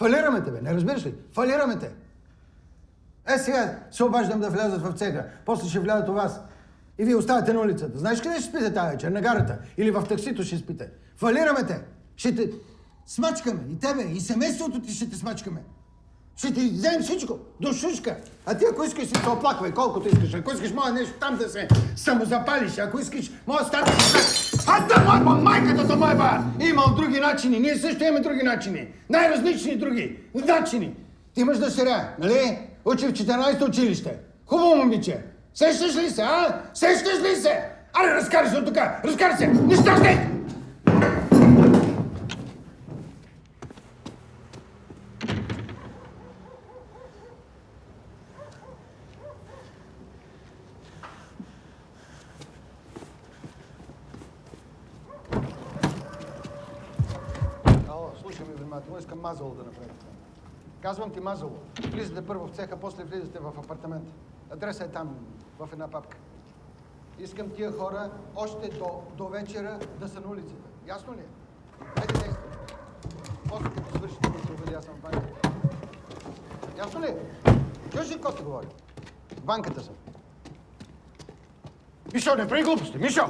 Фалираме те, бе, не разбираш ли? Фалираме те. Сега се обаждам да влязат в цеха, после ще влязат у вас. И вие оставате на улицата. Знаеш къде ще спите тази вечер? На гарата. Или в таксито ще спите. Фалираме те. Ще те смачкаме. И тебе, и семейството ти ще те смачкаме. Ще ти вземем всичко. До шушка. А ти ако искаш си се оплаквай, колкото искаш. Ако искаш, може нещо там да се самозапалиш. Ако искаш, може стане си... А да мой майката да мой ба! Имал други начини. Ние също имаме други начини. Най-различни други начини. Ти имаш дъщеря, нали? Учи в 14-то училище. Хубаво момиче. Сещаш ли се, а? Сещаш ли се? Аре, разкарай се от тук! Разкарай се! Нещастник! Слушай ми внимателно, искам мазало да направим. Казвам ти мазало. Влизате първо в цеха, после влизате в апартамента. Адресът е там, в една папка. Искам тия хора още до вечера да са на улицата. Ясно ли е? Хайде действай. После като свършите, да се убеди, аз съм в банката. Ясно ли е? Чуеш ли какво се говори? В банката съм. Мишо, не прави глупости! Мишо!